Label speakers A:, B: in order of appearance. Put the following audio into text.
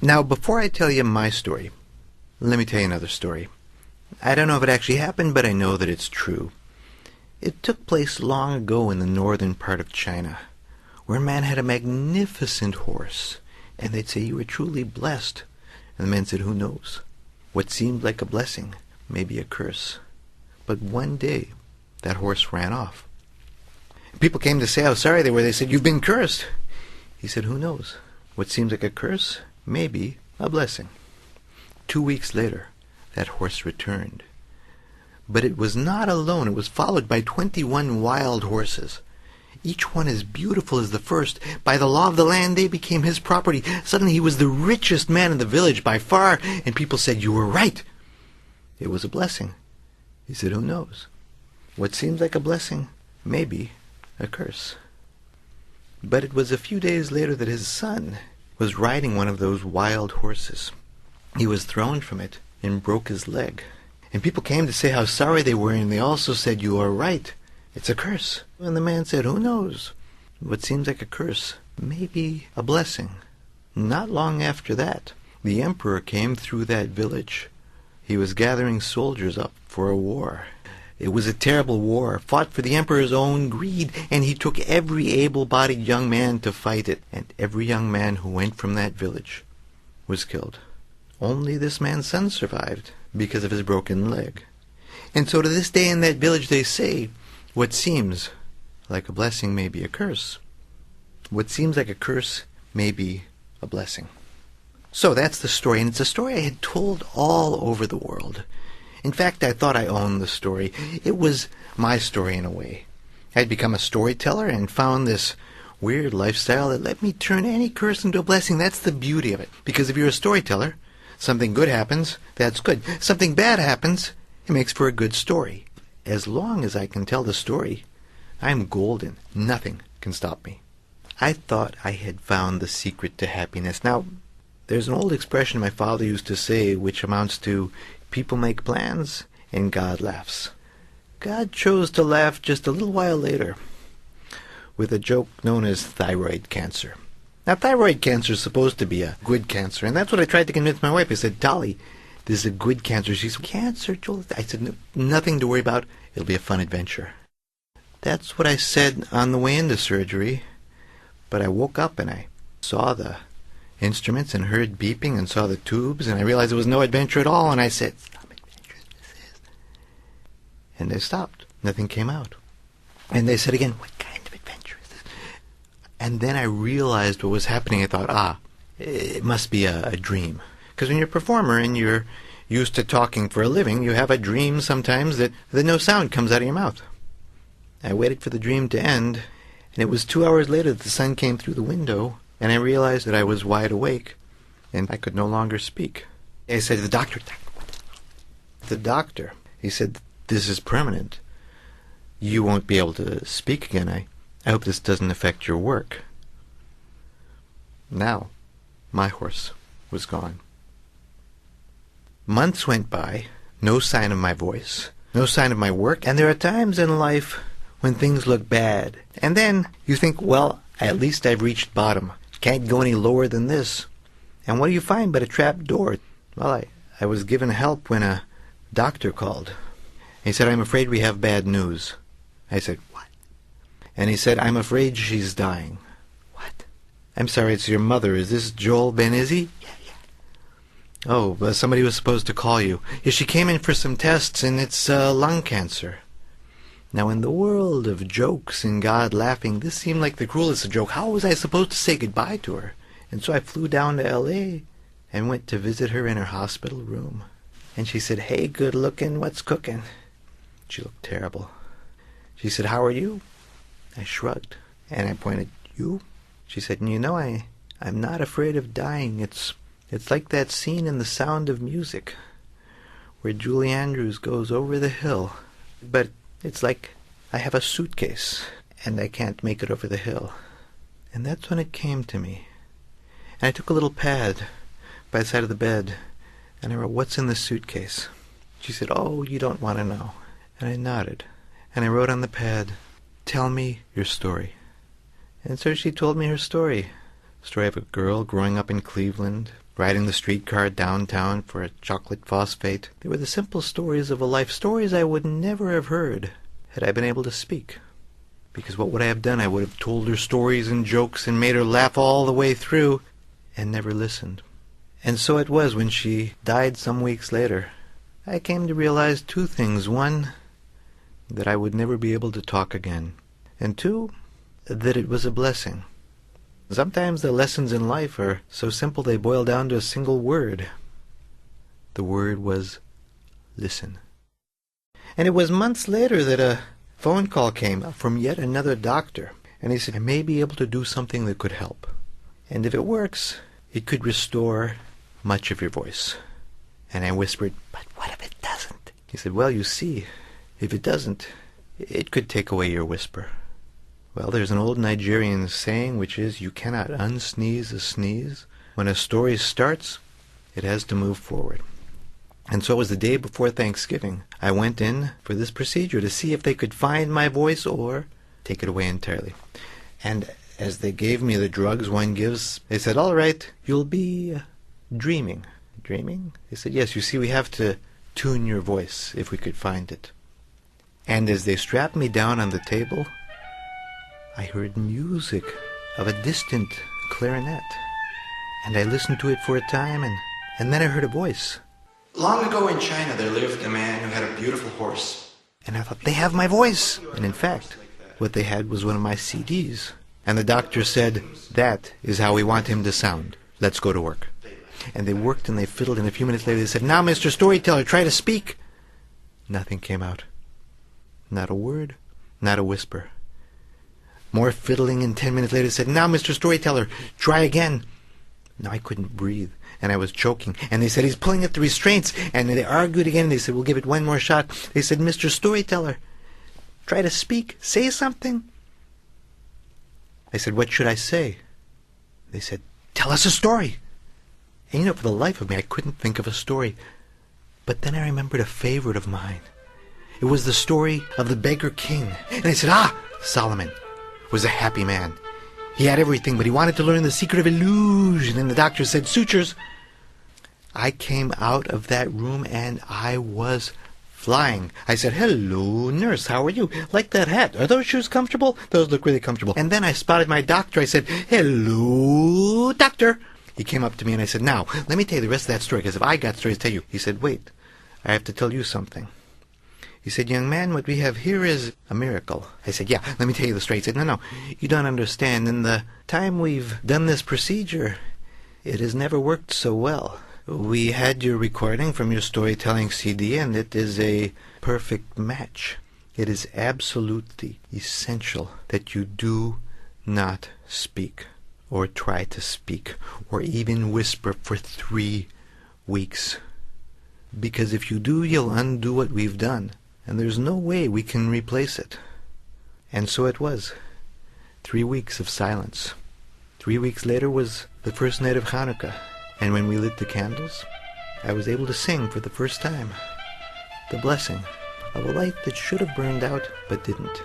A: Now, before I tell you my story, let me tell you another story. I don't know if it actually happened, but I know that it's true. It took place long ago in the northern part of China, where a man had a magnificent horse, and they'd say you were truly blessed. And the man said, who knows? What seemed like a blessing may be a curse. But one day, that horse ran off. People came to say how sorry they were. They said, you've been cursed. He said, who knows? What seems like a curse may be a blessing. 2 weeks later, that horse returned. But it was not alone. It was followed by 21 wild horses. Each one as beautiful as the first. By the law of the land, they became his property. Suddenly he was the richest man in the village by far, and people said, you were right. It was a blessing. He said, who knows? What seems like a blessing may be a curse. But it was a few days later that his son was riding one of those wild horses. He was thrown from it and broke his leg. And people came to say how sorry they were, and they also said, you are right. It's a curse. And the man said, who knows? What seems like a curse may be a blessing. Not long after that, the emperor came through that village. He was gathering soldiers up for a war. It was a terrible war, fought for the emperor's own greed, and he took every able-bodied young man to fight it, and every young man who went from that village was killed. Only this man's son survived because of his broken leg. And so to this day in that village they say, what seems like a blessing may be a curse. What seems like a curse may be a blessing. So that's the story, and it's a story I had told all over the world. In fact, I thought I owned the story. It was my story in a way. I had become a storyteller and found this weird lifestyle that let me turn any curse into a blessing. That's the beauty of it. Because if you're a storyteller, something good happens, that's good. Something bad happens, it makes for a good story. As long as I can tell the story, I'm golden. Nothing can stop me. I thought I had found the secret to happiness. Now, there's an old expression my father used to say, which amounts to, people make plans and God laughs. God chose to laugh just a little while later with a joke known as thyroid cancer. Now, thyroid cancer is supposed to be a good cancer, and that's what I tried to convince my wife. I said, Dolly, this is a good cancer. She said, cancer, Joel? I said, no, nothing to worry about. It'll be a fun adventure. That's what I said on the way into surgery. But I woke up and I saw the instruments and heard beeping and saw the tubes, and I realized it was no adventure at all, and I said, some adventure this is. And they stopped. Nothing came out. And they said again, what kind of adventure is this? And then I realized what was happening. I thought, it must be a dream. Because when you're a performer and you're used to talking for a living, you have a dream sometimes that no sound comes out of your mouth. I waited for the dream to end, and it was 2 hours later that the sun came through the window, and I realized that I was wide awake, and I could no longer speak. I said to the doctor, he said, this is permanent. You won't be able to speak again. I hope this doesn't affect your work. Now, my horse was gone. Months went by, no sign of my voice, no sign of my work, and there are times in life when things look bad. And then you think, well, at least I've reached bottom. Can't go any lower than this. And what do you find but a trap door? Well, I was given help when a doctor called. He said, I'm afraid we have bad news. I said, what? And he said, I'm afraid she's dying. What? I'm sorry, it's your mother. Is this Joel Ben Izzy? Yeah. Oh, somebody was supposed to call you. Yeah, she came in for some tests, and it's lung cancer. Now, in the world of jokes and God laughing, this seemed like the cruelest joke. How was I supposed to say goodbye to her? And so I flew down to L.A. and went to visit her in her hospital room. And she said, hey, good looking, what's cooking? She looked terrible. She said, how are you? I shrugged, and I pointed, you? She said, you know, I'm not afraid of dying. It's like that scene in The Sound of Music, where Julie Andrews goes over the hill. But it's like I have a suitcase, and I can't make it over the hill. And that's when it came to me. And I took a little pad by the side of the bed, and I wrote, what's in the suitcase? She said, oh, you don't want to know. And I nodded, and I wrote on the pad, tell me your story. And so she told me her story. The story of a girl growing up in Cleveland, riding the streetcar downtown for a chocolate phosphate. They were the simple stories of a life, stories I would never have heard had I been able to speak. Because what would I have done? I would have told her stories and jokes and made her laugh all the way through and never listened. And so it was when she died some weeks later. I came to realize two things. One, that I would never be able to talk again. And two, that it was a blessing. Sometimes the lessons in life are so simple they boil down to a single word. The word was listen. And it was months later that a phone call came from yet another doctor. And he said, I may be able to do something that could help. And if it works, it could restore much of your voice. And I whispered, but what if it doesn't? He said, well, you see, if it doesn't, it could take away your whisper. Well, there's an old Nigerian saying, which is, you cannot unsneeze a sneeze. When a story starts, it has to move forward. And so it was the day before Thanksgiving. I went in for this procedure to see if they could find my voice or take it away entirely. And as they gave me the drugs one gives, they said, all right, you'll be dreaming. Dreaming? They said, yes, you see, we have to tune your voice if we could find it. And as they strapped me down on the table, I heard music of a distant clarinet. And I listened to it for a time, and then I heard a voice. Long ago in China there lived a man who had a beautiful horse. And I thought, they have my voice. And in fact, what they had was one of my CDs. And the doctor said, that is how we want him to sound. Let's go to work. And they worked and they fiddled, and a few minutes later they said, now, Mr. Storyteller, try to speak. Nothing came out. Not a word, not a whisper. More fiddling, and 10 minutes later they said, now, Mr. Storyteller, try again. No, I couldn't breathe, and I was choking. And they said, he's pulling at the restraints. And they argued again, and they said, we'll give it one more shot. They said, Mr. Storyteller, try to speak, say something. I said, what should I say? They said, tell us a story. And for the life of me, I couldn't think of a story. But then I remembered a favorite of mine. It was the story of the Beggar King. And I said, Solomon was a happy man. He had everything, but he wanted to learn the secret of illusion. And the doctor said, sutures. I came out of that room and I was flying. I said, hello, nurse, how are you? Like that hat. Are those shoes comfortable? Those look really comfortable. And then I spotted my doctor. I said, hello, doctor. He came up to me and I said, now, let me tell you the rest of that story, because if I got stories to tell you. He said, wait, I have to tell you something. He said, young man, what we have here is a miracle. I said, yeah, let me tell you the story. He said, no, you don't understand. In the time we've done this procedure, it has never worked so well. We had your recording from your storytelling CD, and it is a perfect match. It is absolutely essential that you do not speak, or try to speak, or even whisper for 3 weeks. Because if you do, you'll undo what we've done, and there's no way we can replace it. And so it was. 3 weeks of silence. 3 weeks later was the first night of Hanukkah, and when we lit the candles, I was able to sing for the first time the blessing of a light that should have burned out but didn't.